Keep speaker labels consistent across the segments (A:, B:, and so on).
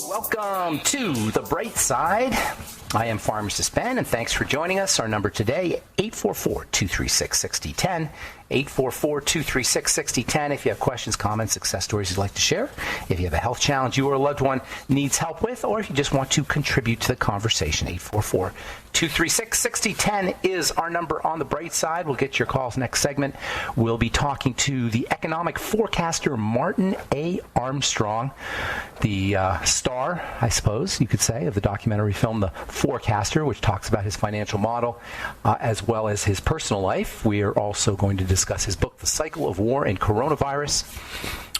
A: Welcome to The Bright Side. I am Pharmacist Ben, and thanks for joining us. Our number today, 844-236-6010. 844-236-6010. If you have questions, comments, success stories you'd like to share, if you have a health challenge you or a loved one needs help with, or if you just want to contribute to the conversation, 844-236-6010 is our number on The Bright Side. We'll get your calls next segment. We'll be talking to the economic forecaster, Martin A. Armstrong, the star, I suppose you could say, of the documentary film The Forecaster, which talks about his financial model as well as his personal life. We are also going to discuss his book, The Cycle of War and Coronavirus,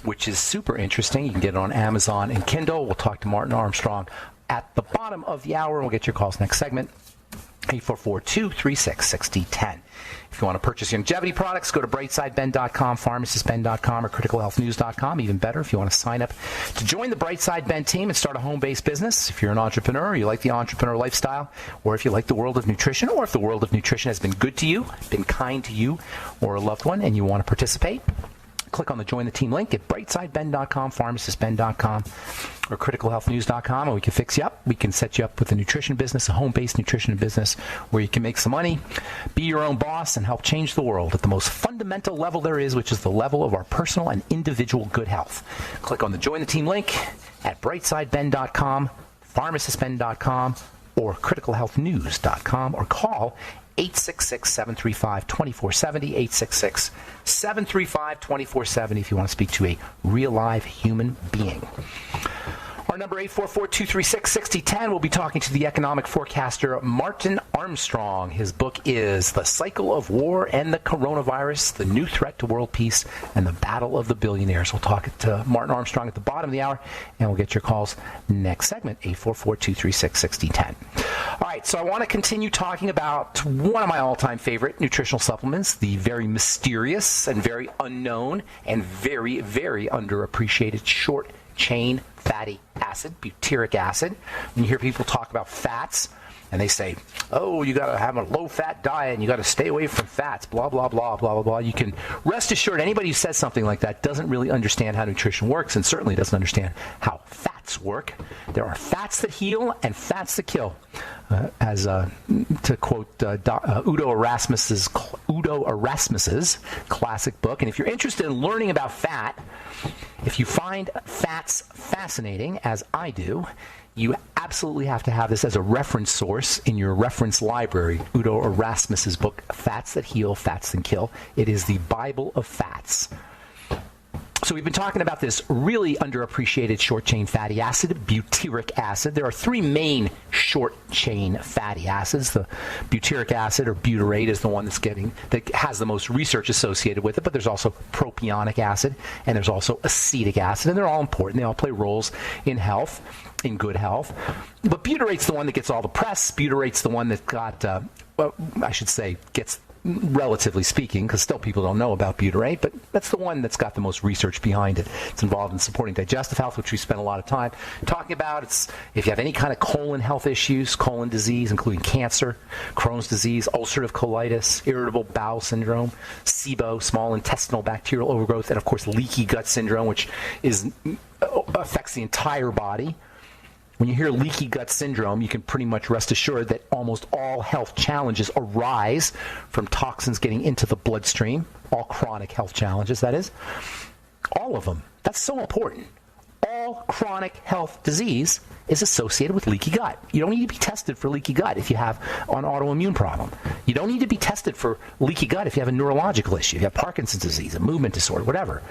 A: which is super interesting. You can get it on Amazon and Kindle. We'll talk to Martin Armstrong at the bottom of the hour, and we'll get your calls next segment, 844-236-6010. If you want to purchase longevity products, go to brightsideben.com, pharmacistben.com, or criticalhealthnews.com. Even better, if you want to sign up to join the Brightside Ben team and start a home-based business, if you're an entrepreneur, you like the entrepreneur lifestyle, or if you like the world of nutrition, or if the world of nutrition has been good to you, been kind to you or a loved one, and you want to participate, click on the Join the Team link at brightsideben.com, pharmacistben.com, or criticalhealthnews.com, and we can fix you up. We can set you up with a nutrition business, a home-based nutrition business where you can make some money, be your own boss, and help change the world at the most fundamental level there is, which is the level of our personal and individual good health. Click on the Join the Team link at brightsideben.com, pharmacistben.com, or criticalhealthnews.com, or call 866-735-2470, 866-735-2470 if you want to speak to a real live human being. Our number 844-236-6010. We'll be talking to the economic forecaster Martin Armstrong. His book is The Cycle of War and the Coronavirus, the New Threat to World Peace and the Battle of the Billionaires. We'll talk to Martin Armstrong at the bottom of the hour, and we'll get your calls next segment, 844-236-6010. All right, so I want to continue talking about one of my all-time favorite nutritional supplements, the very mysterious and very unknown and very, very underappreciated short-chain fatty acid, butyric acid. And you hear people talk about fats, and they say, oh, you got to have a low-fat diet, and you got to stay away from fats, blah, blah, blah, blah, blah, blah. You can rest assured anybody who says something like that doesn't really understand how nutrition works, and certainly doesn't understand how fats work. There are fats that heal and fats that kill. To quote Udo Erasmus's classic book. And if you're interested in learning about fat, if you find fats fascinating, as I do, you absolutely have to have this as a reference source in your reference library. Udo Erasmus's book, Fats That Heal, Fats That Kill. It is the Bible of fats. So we've been talking about this really underappreciated short-chain fatty acid, butyric acid. There are three main short-chain fatty acids. The butyric acid, or butyrate, is the one that has the most research associated with it, but there's also propionic acid, and there's also acetic acid, and they're all important. They all play roles in health, in good health. But butyrate's the one that gets all the press. Butyrate's the one that gets, relatively speaking, because still people don't know about butyrate, but that's the one that's got the most research behind it. It's involved in supporting digestive health, which we spend a lot of time talking about. It's if you have any kind of colon health issues, colon disease, including cancer, Crohn's disease, ulcerative colitis, irritable bowel syndrome, SIBO, small intestinal bacterial overgrowth, and of course leaky gut syndrome, which affects the entire body. When you hear leaky gut syndrome, you can pretty much rest assured that almost all health challenges arise from toxins getting into the bloodstream. All chronic health challenges, that is. All of them. That's so important. All chronic health disease is associated with leaky gut. You don't need to be tested for leaky gut if you have an autoimmune problem. You don't need to be tested for leaky gut if you have a neurological issue, if you have Parkinson's disease, a movement disorder, whatever.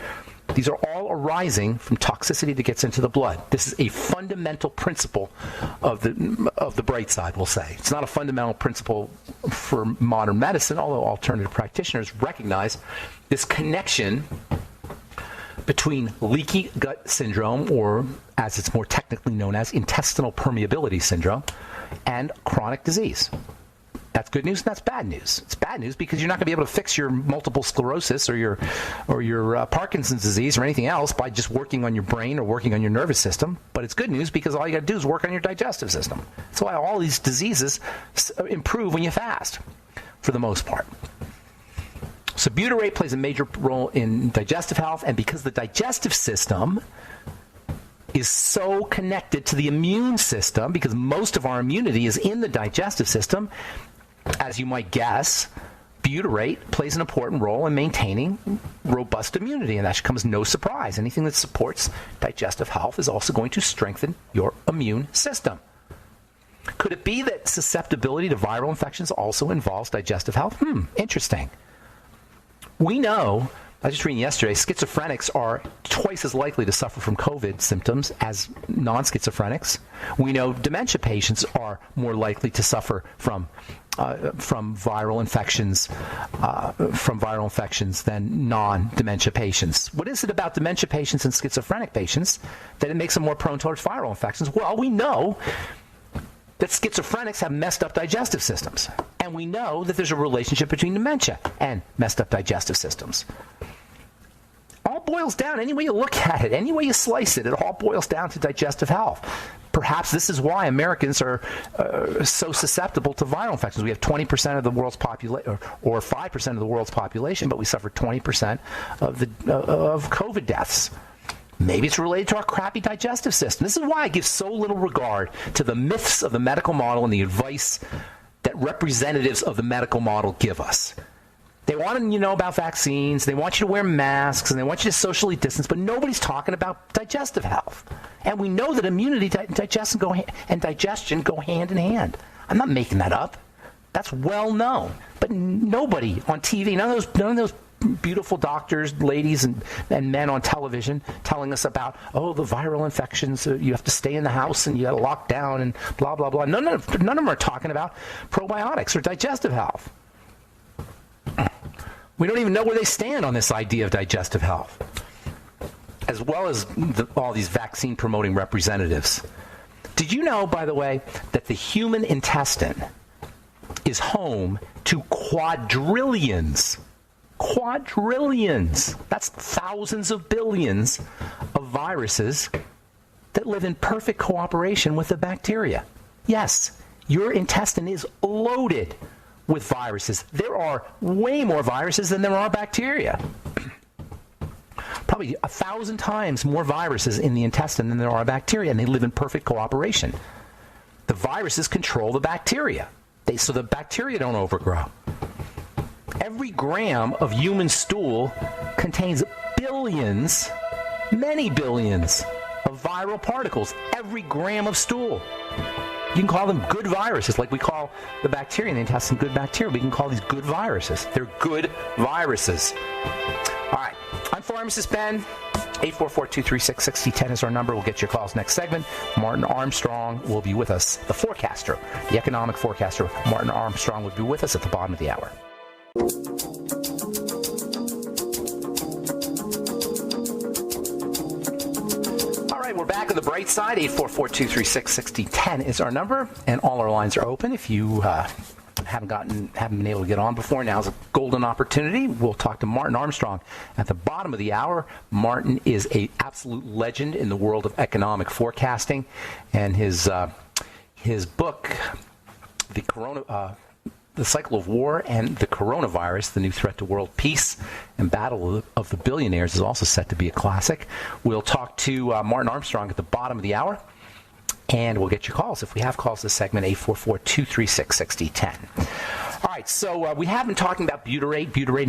A: These are all arising from toxicity that gets into the blood. This is a fundamental principle of the bright side, we'll say. It's not a fundamental principle for modern medicine, although alternative practitioners recognize this connection between leaky gut syndrome, or as it's more technically known as intestinal permeability syndrome, and chronic disease. That's good news and that's bad news. It's bad news because you're not going to be able to fix your multiple sclerosis or your Parkinson's disease or anything else by just working on your brain or working on your nervous system. But it's good news because all you got to do is work on your digestive system. That's why all these diseases improve when you fast, for the most part. So butyrate plays a major role in digestive health, and because the digestive system is so connected to the immune system, because most of our immunity is in the digestive system, as you might guess, butyrate plays an important role in maintaining robust immunity, and that should come as no surprise. Anything that supports digestive health is also going to strengthen your immune system. Could it be that susceptibility to viral infections also involves digestive health? Interesting. We know, I was just reading yesterday, schizophrenics are twice as likely to suffer from COVID symptoms as non-schizophrenics. We know dementia patients are more likely to suffer from viral infections than non-dementia patients. What is it about dementia patients and schizophrenic patients that it makes them more prone towards viral infections? Well, we know that schizophrenics have messed up digestive systems. And we know that there's a relationship between dementia and messed up digestive systems. All boils down, any way you look at it, any way you slice it, it all boils down to digestive health. Perhaps this is why Americans are so susceptible to viral infections. We have 20% of the world's population, or 5% of the world's population, but we suffer 20% of COVID deaths. Maybe it's related to our crappy digestive system. This is why I give so little regard to the myths of the medical model and the advice that representatives of the medical model give us. They want you to know about vaccines, they want you to wear masks, and they want you to socially distance, but nobody's talking about digestive health. And we know that immunity and digestion go hand in hand. I'm not making that up. That's well known. But nobody on TV, none of those beautiful doctors, ladies, and men on television telling us about, the viral infections, you have to stay in the house and you got to lock down and blah, blah, blah. None of them are talking about probiotics or digestive health. We don't even know where they stand on this idea of digestive health, as well as all these vaccine-promoting representatives. Did you know, by the way, that the human intestine is home to quadrillions, that's thousands of billions of viruses that live in perfect cooperation with the bacteria? Yes, your intestine is loaded with viruses. There are way more viruses than there are bacteria. Probably 1,000 times more viruses in the intestine than there are bacteria, and they live in perfect cooperation. The viruses control the bacteria, so the bacteria don't overgrow. Every gram of human stool contains billions, many billions, of viral particles. Every gram of stool. You can call them good viruses, like we call the bacteria in the intestine good bacteria. We can call these good viruses. They're good viruses. All right. I'm Pharmacist Ben. 844-236-6010 is our number. We'll get your calls next segment. Martin Armstrong will be with us. The forecaster, the economic forecaster, Martin Armstrong will be with us at the bottom of the hour. We're back on the bright side. 844-236-6010 is our number, and all our lines are open. If you haven't been able to get on before, now's a golden opportunity. We'll talk to Martin Armstrong at the bottom of the hour. Martin is an absolute legend in the world of economic forecasting, and his book, The Cycle of War and the Coronavirus, The New Threat to World Peace and Battle of the Billionaires, is also set to be a classic. We'll talk to Martin Armstrong at the bottom of the hour, and we'll get your calls. If we have calls this segment, 844-236-6010. All right, so we have been talking about butyrate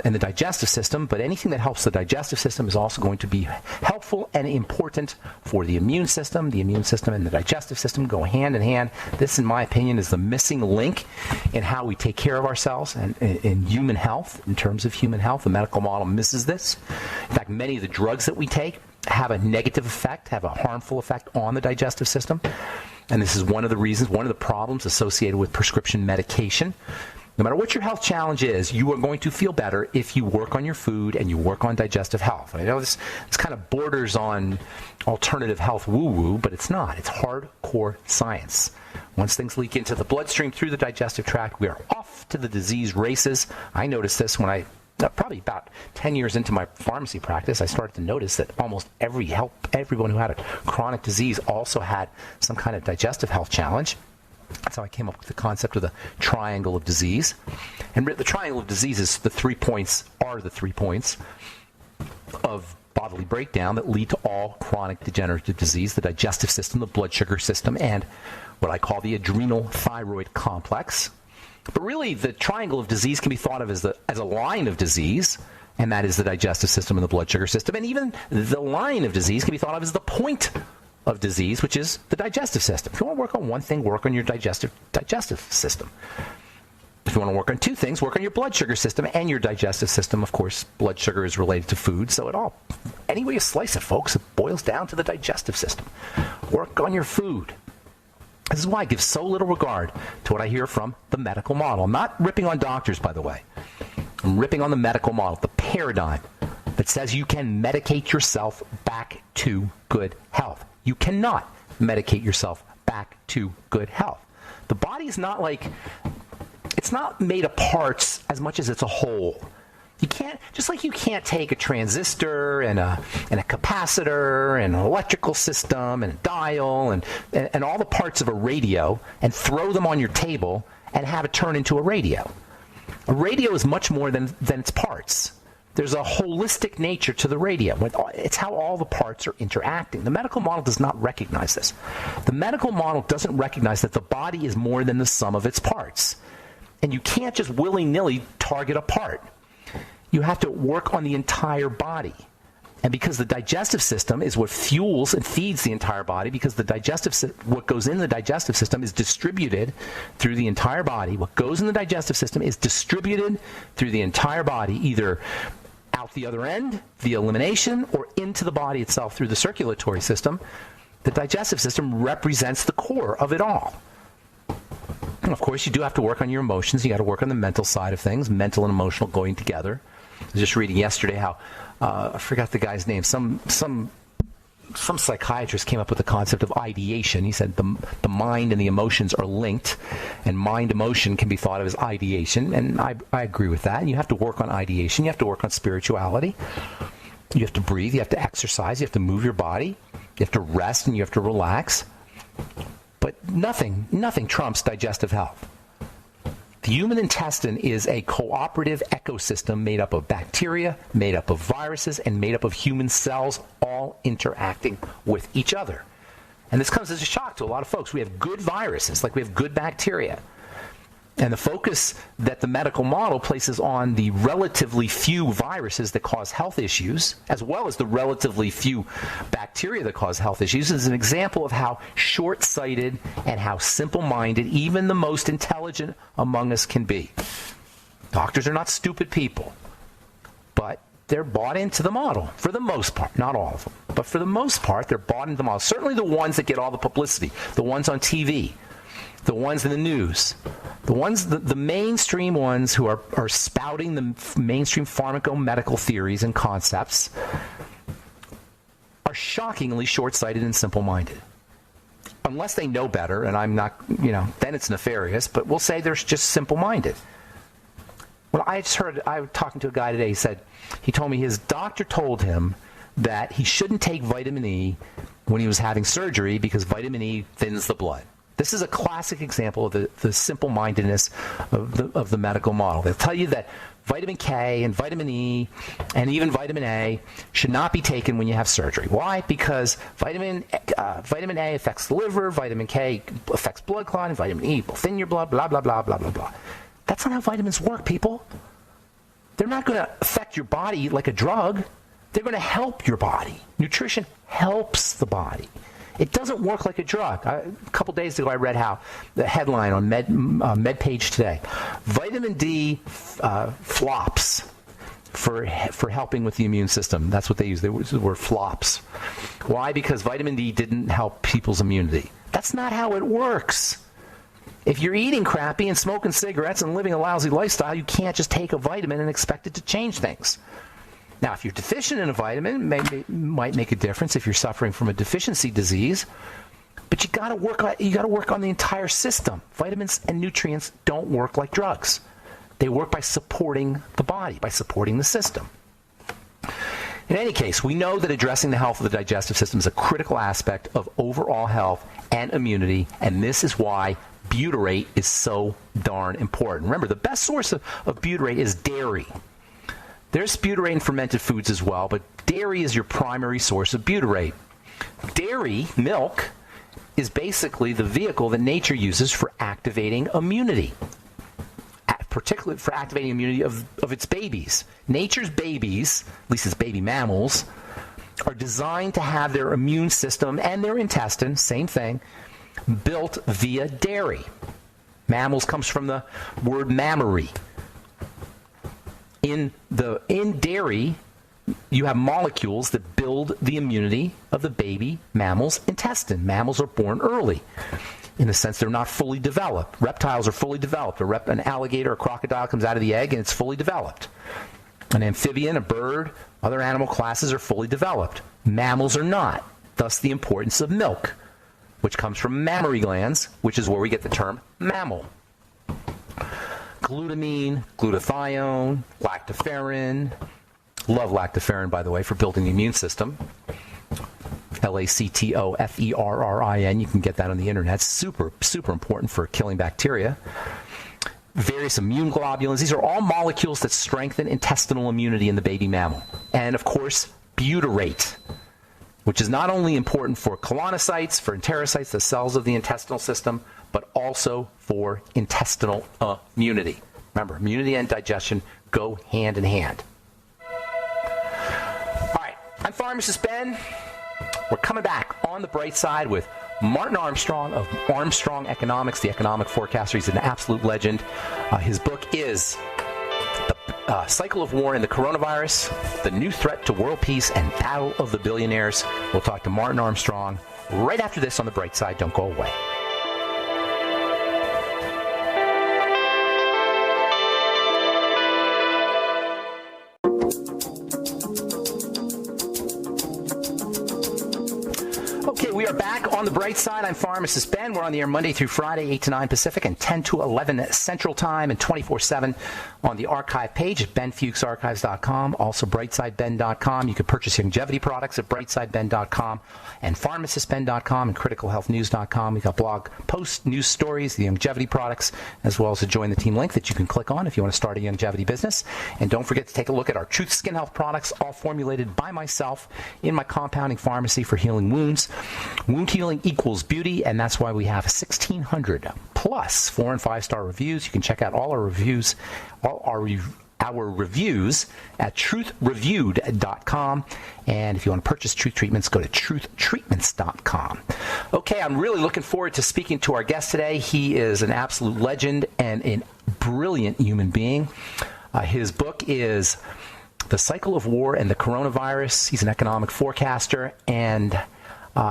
A: in the digestive system, but anything that helps the digestive system is also going to be helpful and important for the immune system. The immune system and the digestive system go hand in hand. This, in my opinion, is the missing link in how we take care of ourselves and in human health. In terms of human health, the medical model misses this. In fact, many of the drugs that we take have a negative effect, have a harmful effect on the digestive system. And this is one of the reasons, one of the problems associated with prescription medication. No matter what your health challenge is, you are going to feel better if you work on your food and you work on digestive health. I know this kind of borders on alternative health woo-woo, but it's not. It's hardcore science. Once things leak into the bloodstream through the digestive tract, we are off to the disease races. I noticed this when probably about 10 years into my pharmacy practice, I started to notice that almost everyone who had a chronic disease also had some kind of digestive health challenge. That's how I came up with the concept of the triangle of disease. And the triangle of disease is the 3 points of bodily breakdown that lead to all chronic degenerative disease, the digestive system, the blood sugar system, and what I call the adrenal thyroid complex. But really, the triangle of disease can be thought of as a line of disease, and that is the digestive system and the blood sugar system. And even the line of disease can be thought of as the point of disease, which is the digestive system. If you want to work on one thing, work on your digestive system. If you want to work on two things, work on your blood sugar system and your digestive system. Of course, blood sugar is related to food, so any way you slice it, folks, it boils down to the digestive system. Work on your food. This is why I give so little regard to what I hear from the medical model. I'm not ripping on doctors, by the way. I'm ripping on the medical model, the paradigm that says you can medicate yourself back to good health. You cannot medicate yourself back to good health. The body is not it's not made of parts as much as it's a whole. You can't, just like you can't take a transistor and a capacitor and an electrical system and a dial and all the parts of a radio and throw them on your table and have it turn into a radio. A radio is much more than its parts. There's a holistic nature to the radio. It's how all the parts are interacting. The medical model does not recognize this. The medical model doesn't recognize that the body is more than the sum of its parts. And you can't just willy-nilly target a part. You have to work on the entire body. And because the digestive system is what fuels and feeds the entire body, because what goes in the digestive system is distributed through the entire body. What goes in the digestive system is distributed through the entire body, either out the other end via elimination or into the body itself through the circulatory system. The digestive system represents the core of it all. And of course, you do have to work on your emotions. You got to work on the mental side of things, mental and emotional going together. I was just reading yesterday how I forgot the guy's name. Some psychiatrist came up with the concept of ideation. He said the mind and the emotions are linked, and mind-emotion can be thought of as ideation. And I agree with that. And you have to work on ideation. You have to work on spirituality. You have to breathe. You have to exercise. You have to move your body. You have to rest, and you have to relax. But nothing trumps digestive health. The human intestine is a cooperative ecosystem made up of bacteria, made up of viruses, and made up of human cells, all interacting with each other. And this comes as a shock to a lot of folks. We have good viruses, like we have good bacteria. And the focus that the medical model places on the relatively few viruses that cause health issues, as well as the relatively few bacteria that cause health issues, is an example of how short-sighted and how simple-minded even the most intelligent among us can be. Doctors are not stupid people, but they're bought into the model for the most part. Not all of them, but for the most part, they're bought into the model. Certainly the ones that get all the publicity, the ones on TV, the ones in the news, the mainstream ones who are spouting the mainstream pharmacomedical theories and concepts are shockingly short-sighted and simple-minded. Unless they know better, and I'm not, then it's nefarious, but we'll say they're just simple-minded. Well, I was talking to a guy today, he told me his doctor told him that he shouldn't take vitamin E when he was having surgery because vitamin E thins the blood. This is a classic example of the simple-mindedness of the medical model. They'll tell you that vitamin K and vitamin E and even vitamin A should not be taken when you have surgery. Why? Because vitamin A affects the liver, vitamin K affects blood clotting, vitamin E will thin your blood, blah, blah, blah, blah, blah, blah. That's not how vitamins work, people. They're not going to affect your body like a drug. They're going to help your body. Nutrition helps the body. It doesn't work like a drug. A couple days ago, I read how the headline on MedPage Today: vitamin D flops for helping with the immune system. That's what they use. They use the word flops. Why? Because vitamin D didn't help people's immunity. That's not how it works. If you're eating crappy and smoking cigarettes and living a lousy lifestyle, you can't just take a vitamin and expect it to change things. Now, if you're deficient in a vitamin, it might make a difference if you're suffering from a deficiency disease. But you got to work on the entire system. Vitamins and nutrients don't work like drugs. They work by supporting the body, by supporting the system. In any case, we know that addressing the health of the digestive system is a critical aspect of overall health and immunity, and this is why butyrate is so darn important. Remember, the best source of butyrate is dairy. There's butyrate in fermented foods as well, but Dairy is your primary source of butyrate. Dairy, milk, is basically the vehicle that nature uses for activating immunity, particularly for activating immunity of its babies. Nature's babies, at least its baby mammals, are designed to have their immune system and their intestine, same thing, built via dairy. Mammals comes from the word mammary. In dairy, you have molecules that build the immunity of the baby mammal's intestine. Mammals are born early. In a sense, they're not fully developed. Reptiles are fully developed. An alligator, a crocodile comes out of the egg and it's fully developed. An amphibian, a bird, other animal classes are fully developed. Mammals are not. Thus the importance of milk, which comes from mammary glands, which is where we get the term mammal. Glutamine, glutathione, lactoferrin. Love lactoferrin, by the way, for building the immune system. lactoferrin. You can get that on the internet. Super, super important for killing bacteria. Various immune globulins. These are all molecules that strengthen intestinal immunity in the baby mammal. And, of course, butyrate, which is not only important for colonocytes, for enterocytes, the cells of the intestinal system, but also for intestinal immunity. Remember, immunity and digestion go hand in hand. All right, I'm Pharmacist Ben. We're coming back on the bright side with Martin Armstrong of Armstrong Economics, the economic forecaster. He's an absolute legend. His book is The Cycle of War and the Coronavirus, The New Threat to World Peace and Battle of the Billionaires. We'll talk to Martin Armstrong right after this on the bright side. Don't go away. We are back on the bright side. I'm Pharmacist Ben. We're on the air Monday through Friday, 8 to 9 Pacific and 10 to 11 Central Time, and 24/7 on the archive page at benfuchsarchives.com. Also, brightsideben.com. You can purchase longevity products at brightsideben.com and pharmacistben.com and criticalhealthnews.com. We've got blog posts, news stories, the longevity products, as well as a Join the Team link that you can click on if you want to start a longevity business. And don't forget to take a look at our Truth Skin Health products, all formulated by myself in my compounding pharmacy for healing wounds. Wound healing equals beauty, and that's why we have 1,600 plus 4- and 5-star reviews. You can check out all our reviews, our reviews at truthreviewed.com. And if you want to purchase Truth Treatments, go to truthtreatments.com. Okay, I'm really looking forward to speaking to our guest today. He is an absolute legend and a brilliant human being. His book is The Cycle of War and the Coronavirus. He's an economic forecaster, and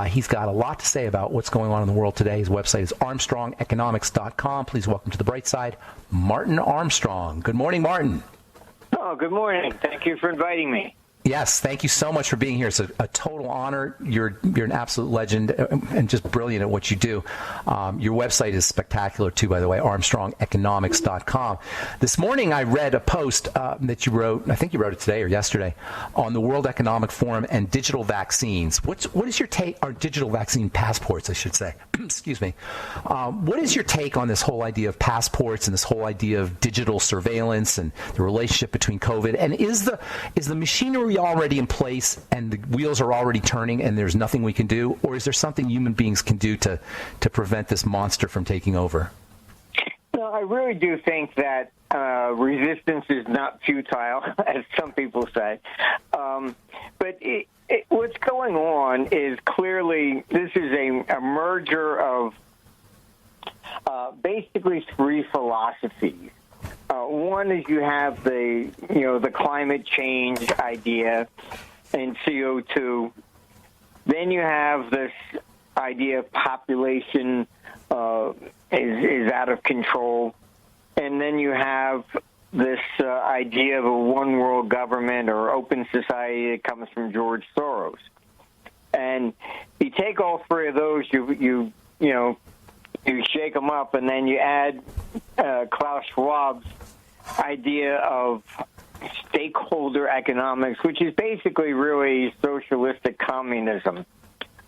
A: he's got a lot to say about what's going on in the world today. His website is armstrongeconomics.com. Please welcome to the bright side, Martin Armstrong. Good morning, Martin.
B: Oh, good morning. Thank you for inviting me.
A: Yes, thank you so much for being here. It's a total honor. You're an absolute legend and just brilliant at what you do. Your website is spectacular, too, by the way, armstrongeconomics.com. This morning I read a post that you wrote, I think you wrote it today or yesterday, on the World Economic Forum and digital vaccines. What is your take, or digital vaccine passports, I should say. Excuse me. What is your take on this whole idea of passports and this whole idea of digital surveillance and the relationship between COVID? And is the machinery already in place and the wheels are already turning and there's nothing we can do, or is there something human beings can do to prevent this monster from taking over?
B: No, I really do think that resistance is not futile, as some people say. But what's going on is clearly this is a merger of basically three philosophies. One is you have the climate change idea and CO2. Then you have this idea of population is out of control. And then you have this idea of a one world government or open society that comes from George Soros. And you take all three of those, you shake them up, and then you add Klaus Schwab's idea of stakeholder economics, which is basically really socialistic communism.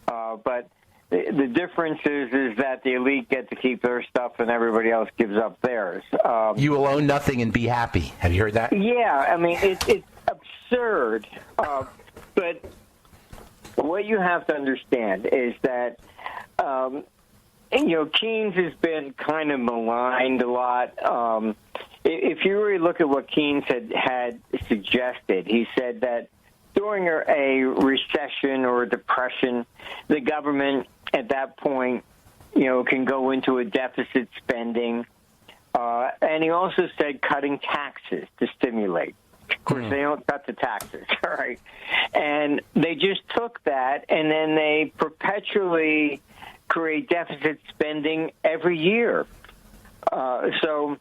B: But the difference is that the elite get to keep their stuff and everybody else gives up theirs.
A: You will own nothing and be happy. Have you heard that?
B: Yeah, I mean, it's absurd. But what you have to understand is that, Keynes has been kind of maligned a lot. If you really look at what Keynes had suggested, he said that during a recession or a depression, the government at that point, can go into a deficit spending. And he also said cutting taxes to stimulate. Of course, they don't cut the taxes, all right? And they just took that, and then they perpetually create deficit spending every year. So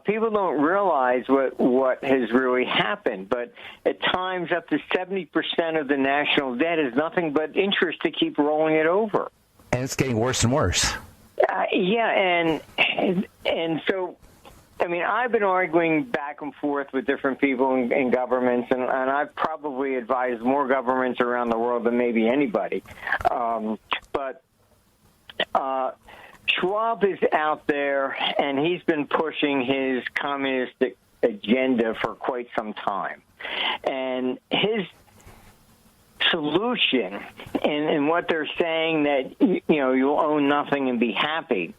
B: people don't realize what has really happened, but at times up to 70% of the national debt is nothing but interest to keep rolling it over.
A: And it's getting worse and worse.
B: And so, I mean, I've been arguing back and forth with different people in governments, and I've probably advised more governments around the world than maybe anybody. But Schwab is out there, and he's been pushing his communistic agenda for quite some time. And his solution, and what they're saying that, you'll own nothing and be happy,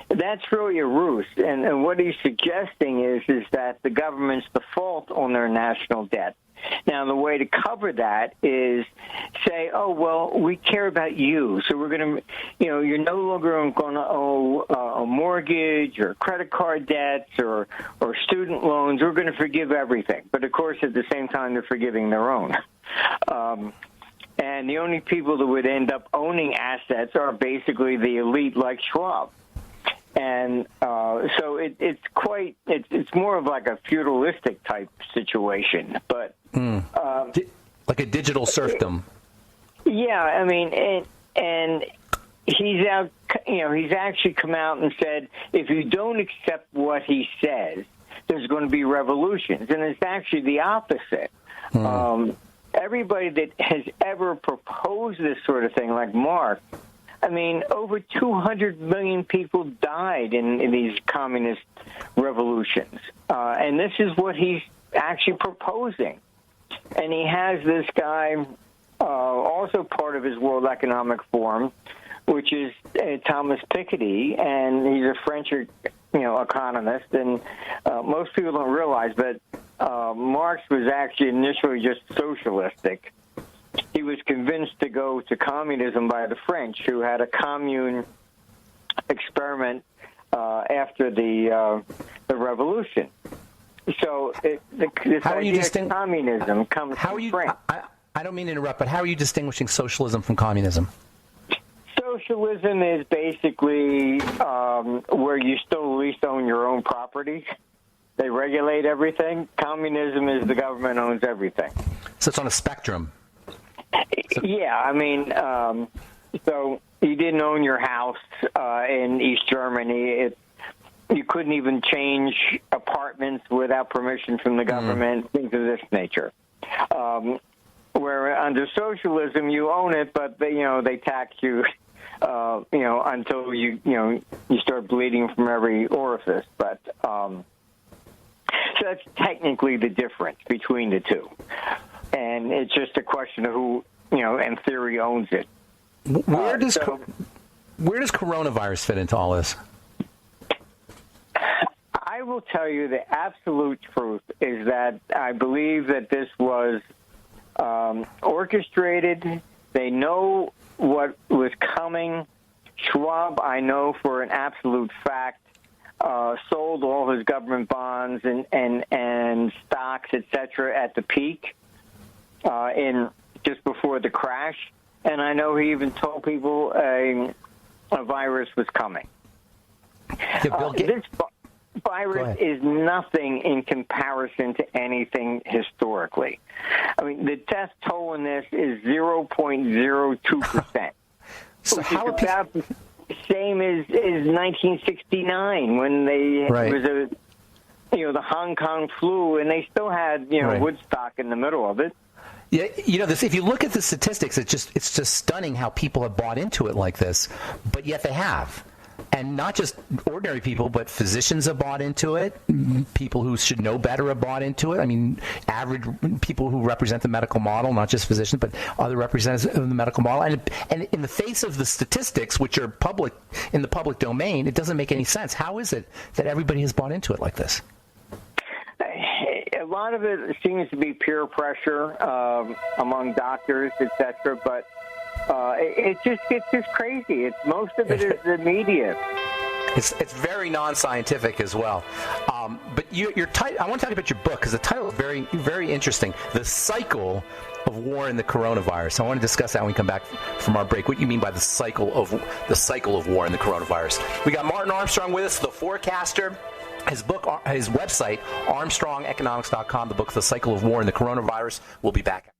B: that's really a ruse. And what he's suggesting is that the governments default on their national debt. Now, the way to cover that is say, oh, well, we care about you, so we're going to, you're no longer going to owe a mortgage or credit card debts or student loans. We're going to forgive everything. But, of course, at the same time, they're forgiving their own. And the only people that would end up owning assets are basically the elite like Schwab. And so it's more of like a feudalistic type situation. But
A: like a digital serfdom.
B: Yeah, I mean, and he's out. He's actually come out and said, if you don't accept what he says, there's going to be revolutions, and it's actually the opposite. Everybody that has ever proposed this sort of thing, like Marx, I mean, over 200 million people died in these communist revolutions, and this is what he's actually proposing. And he has this guy, also part of his World Economic Forum, which is Thomas Piketty, and he's a French, economist. And most people don't realize that Marx was actually initially just socialistic. He was convinced to go to communism by the French, who had a commune experiment after the revolution. So this idea of communism comes from France.
A: I don't mean to interrupt, but how are you distinguishing socialism from communism?
B: Socialism is basically where you still at least own your own property. They regulate everything. Communism is the government owns everything.
A: So it's on a spectrum.
B: Yeah, I mean, so you didn't own your house in East Germany. You couldn't even change apartments without permission from the government, things of this nature. Where under socialism, you own it, but they tax you, until you start bleeding from every orifice. But so that's technically the difference between the two, and it's just a question of who, in theory, owns it.
A: Where does coronavirus fit into all this?
B: I will tell you the absolute truth is that I believe that this was orchestrated. They know what was coming. Schwab, I know for an absolute fact, sold all his government bonds and stocks, etc., at the peak in just before the crash. And I know he even told people a virus was coming.
A: Yeah,
B: this virus is nothing in comparison to anything historically. I mean, the death toll in this is 0.02%.
A: So
B: which is about the same as 1969 when it was the Hong Kong flu, and they still had Woodstock in the middle of it.
A: Yeah, if you look at the statistics, it's just stunning how people have bought into it like this, but yet they have. And not just ordinary people, but physicians have bought into it. People who should know better have bought into it. I mean, average people who represent the medical model, not just physicians, but other representatives of the medical model. And in the face of the statistics, which are public in the public domain, it doesn't make any sense. How is it that everybody has bought into it like this?
B: A lot of it seems to be peer pressure among doctors, etc. But it just gets just crazy. Most of it is the media.
A: It's very non-scientific as well. But your title, I want to talk about your book because the title is very, very interesting. The Cycle of War and the Coronavirus. I want to discuss that when we come back from our break. What you mean by the cycle of war and the coronavirus? We got Martin Armstrong with us, the forecaster. His website, ArmstrongEconomics.com. The book, The Cycle of War and the Coronavirus. We'll be back.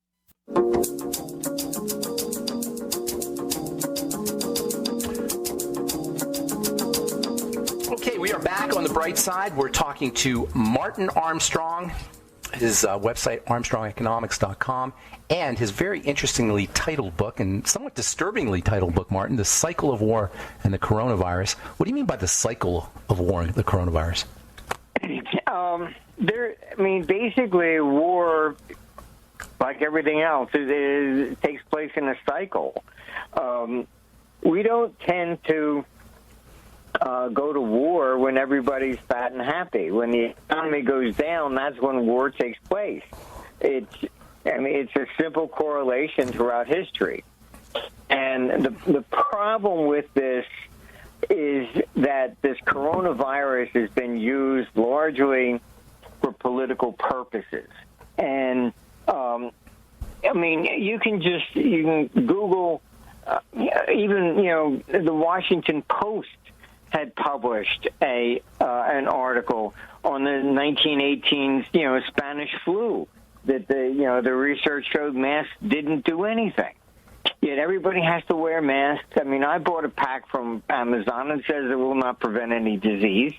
A: Okay, we are back on the bright side. We're talking to Martin Armstrong, his website, ArmstrongEconomics.com, and his very interestingly titled book, and somewhat disturbingly titled book, Martin, The Cycle of War and the Coronavirus. What do you mean by the cycle of war and the coronavirus?
B: Basically, war, like everything else, it takes place in a cycle. We don't tend to go to war when everybody's fat and happy. When the economy goes down, that's when war takes place. It's a simple correlation throughout history. And the problem with this is that this coronavirus has been used largely for political purposes. And, you can Google, the Washington Post had published an article on the 1918 Spanish flu that the research showed masks didn't do anything. Yet everybody has to wear masks. I bought a pack from Amazon and says it will not prevent any disease.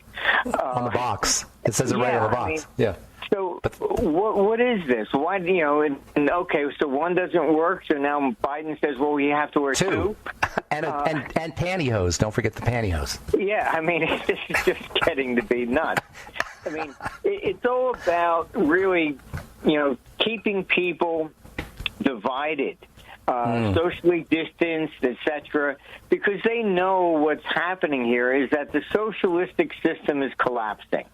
A: On the box. It says it right on the box.
B: So what is this? Why, okay, so one doesn't work, so now Biden says, well, you have to wear two.
A: And pantyhose. Don't forget the pantyhose.
B: Yeah, this is just getting to be nuts. It's all about really, keeping people divided. Socially distanced, etc., because they know what's happening here is that the socialistic system is collapsing.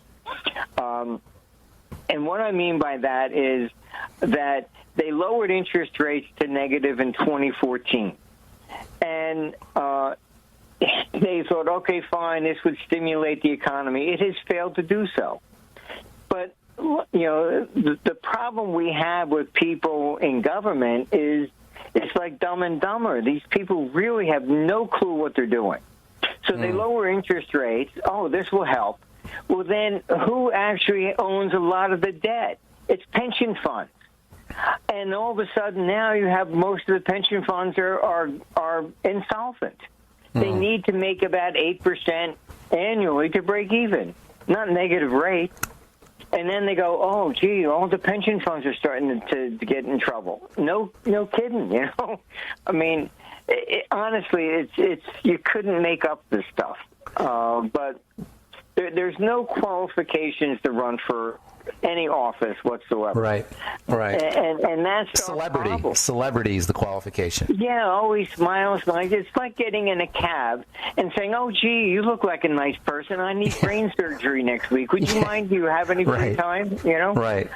B: And what I mean by that is that they lowered interest rates to negative in 2014. And they thought, okay, fine, this would stimulate the economy. It has failed to do so. But, the problem we have with people in government is it's like Dumb and Dumber. These people really have no clue what they're doing. So they lower interest rates. Oh, this will help. Well, then who actually owns a lot of the debt? It's pension funds. And all of a sudden now you have most of the pension funds are insolvent. They need to make about 8% annually to break even, not negative rate. And then they go, oh, gee, all the pension funds are starting to get in trouble. No kidding, honestly, it's you couldn't make up this stuff. But there's no qualifications to run for any office whatsoever.
A: Right.
B: And that's
A: celebrity. Celebrity is the qualification.
B: Yeah, always smiles. It's like getting in a cab and saying, oh, gee, you look like a nice person. I need brain surgery next week. Would you mind? Do you have any free time?
A: Right.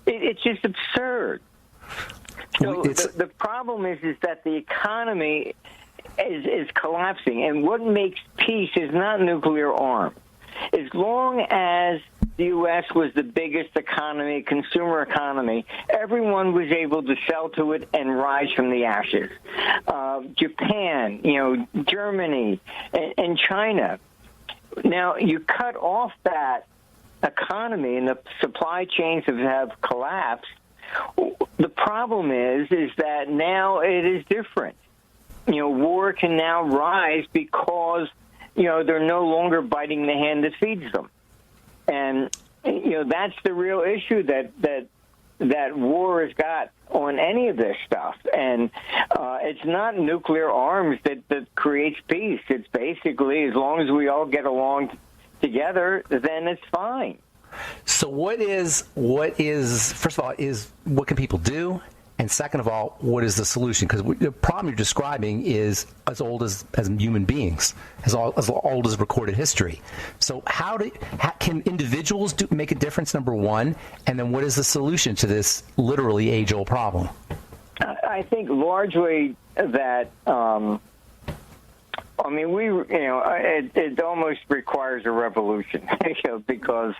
B: It's just absurd. So the problem is that the economy is collapsing. And what makes peace is not nuclear arms. As long as the U.S. was the biggest economy, consumer economy, everyone was able to sell to it and rise from the ashes. Japan, Germany, and China. Now, you cut off that economy and the supply chains have collapsed. The problem is that now it is different. War can now rise because they're no longer biting the hand that feeds them. And, that's the real issue that that war has got on any of this stuff. And it's not nuclear arms that creates peace. It's basically, as long as we all get along together, then it's fine.
A: So what is first of all, what can people do? And second of all, what is the solution? Because the problem you're describing is as old as human beings, as old as recorded history. So how can individuals make a difference, number one? And then what is the solution to this literally age-old problem?
B: I think largely that, it almost requires a revolution, because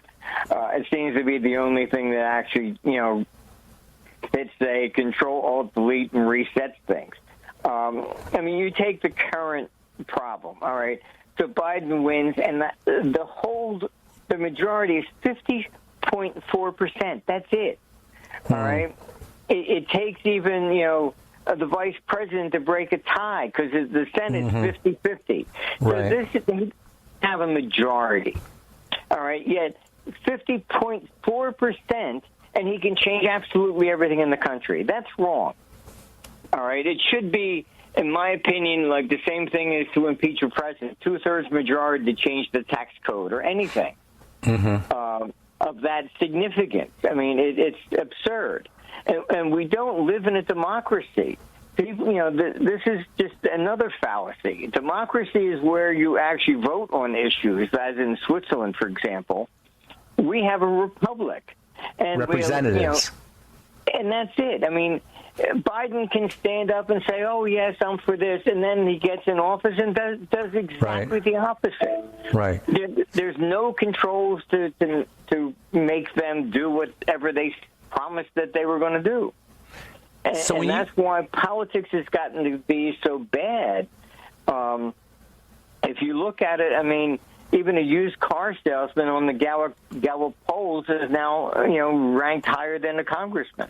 B: it seems to be the only thing that actually, it's a control, alt, delete, and resets things. You take the current problem, all right? So Biden wins, and the majority is 50.4%. That's it, all right? It takes even, the vice president to break a tie, because the Senate's 50-50.
A: Right.
B: So they have a majority, all right? Yet 50.4%, and he can change absolutely everything in the country. That's wrong. All right? It should be, in my opinion, like the same thing as to impeach a president, 2/3 majority to change the tax code or anything of that significance. It's absurd. And we don't live in a democracy. People, this is just another fallacy. Democracy is where you actually vote on issues, as in Switzerland, for example. We have a republic. And
A: representatives.
B: And that's it. Biden can stand up and say, oh, yes, I'm for this, and then he gets in office and does exactly the opposite.
A: Right.
B: There's no controls to make them do whatever they promised that they were going to do. And that's why politics has gotten to be so bad. If you look at it, even a used car salesman on the Gallup polls is now, ranked higher than a congressman.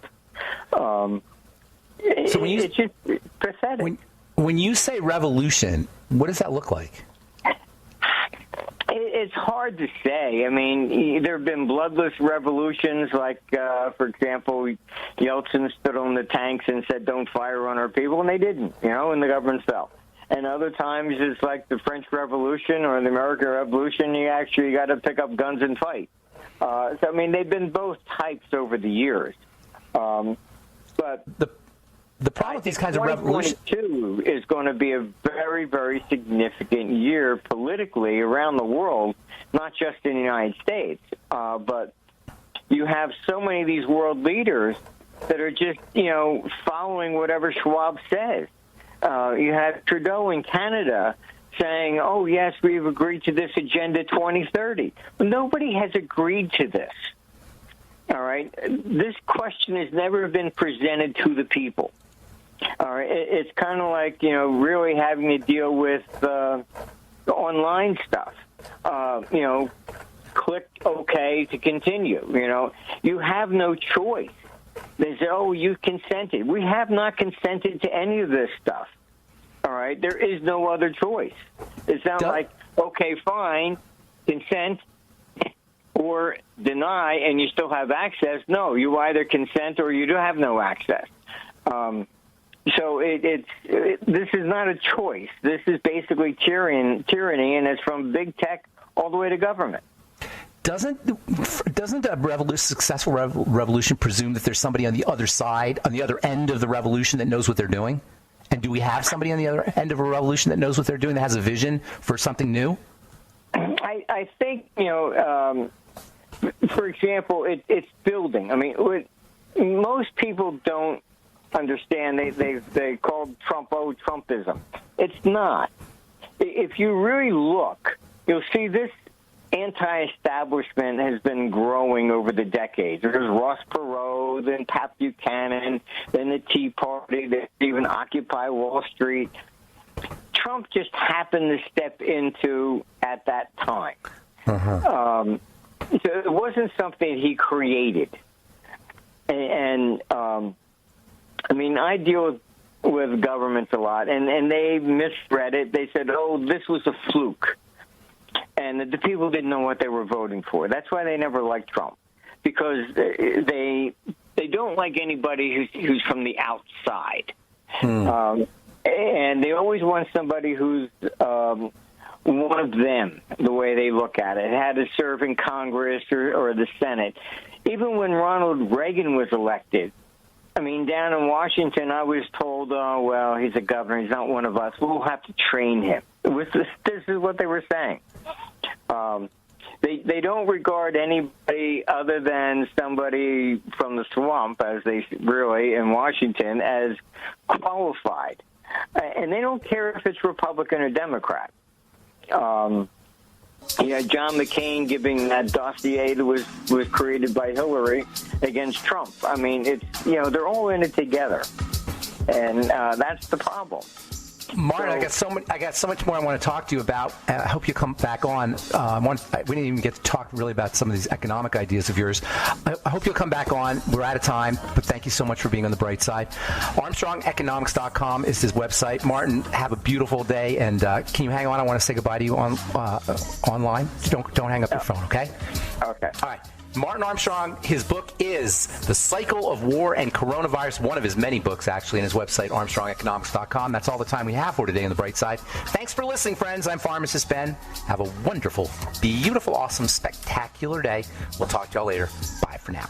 B: It's just pathetic.
A: When you say revolution, what does that look like?
B: It's hard to say. There have been bloodless revolutions, like, for example, Yeltsin stood on the tanks and said, don't fire on our people, and they didn't, and the government fell. And other times it's like the French Revolution or the American Revolution, you actually got to pick up guns and fight. They've been both types over the years. But
A: the problem with these kinds of revolutions...
B: 2022 is going to be a very, very significant year politically around the world, not just in the United States. But you have so many of these world leaders that are just, following whatever Schwab says. You had Trudeau in Canada saying, oh, yes, we've agreed to this Agenda 2030. Nobody has agreed to this. All right? This question has never been presented to the people. All right? It's kind of like, really having to deal with the online stuff. Click OK to continue. You have no choice. They say, oh, you consented. We have not consented to any of this stuff. All right? There is no other choice. It's not like, okay, fine, consent or deny, and you still have access. No, you either consent or you do have no access. So this is not a choice. This is basically tyranny, and it's from big tech all the way to government.
A: Doesn't a successful revolution presume that there's somebody on the other side, on the other end of the revolution that knows what they're doing? And do we have somebody on the other end of a revolution that knows what they're doing, that has a vision for something new?
B: I think, for example, it's building. Most people don't understand. They called Trump, Trumpism. It's not. If you really look, you'll see this anti-establishment has been growing over the decades. There's Ross Perot, then Pat Buchanan, then the Tea Party, then even Occupy Wall Street. Trump just happened to step into at that time. So it wasn't something he created. And I deal with governments a lot, and they misread it. They said, oh, this was a fluke. And the people didn't know what they were voting for. That's why they never liked Trump, because they don't like anybody who's from the outside. And they always want somebody who's one of them, the way they look at it, had to serve in Congress or the Senate. Even when Ronald Reagan was elected, I mean, down in Washington, I was told, oh, well, he's a governor. He's not one of us. We'll have to train him. This is what they were saying. They don't regard anybody other than somebody from the swamp, as they really, in Washington, as qualified. And they don't care if it's Republican or Democrat. John McCain giving that dossier that was created by Hillary against Trump. I mean, it's they're all in it together, and that's the problem.
A: Martin, I got so much more I want to talk to you about. I hope you come back on. We didn't even get to talk really about some of these economic ideas of yours. I hope you'll come back on. We're out of time, but thank you so much for being on the bright side. ArmstrongEconomics.com is his website. Martin, have a beautiful day, and can you hang on? I want to say goodbye to you online. Don't hang up your phone, okay?
B: Okay.
A: All right. Martin Armstrong, his book is The Cycle of War and Coronavirus, one of his many books, actually, and his website, ArmstrongEconomics.com. That's all the time we have for today on the bright side. Thanks for listening, friends. I'm Pharmacist Ben. Have a wonderful, beautiful, awesome, spectacular day. We'll talk to y'all later. Bye for now.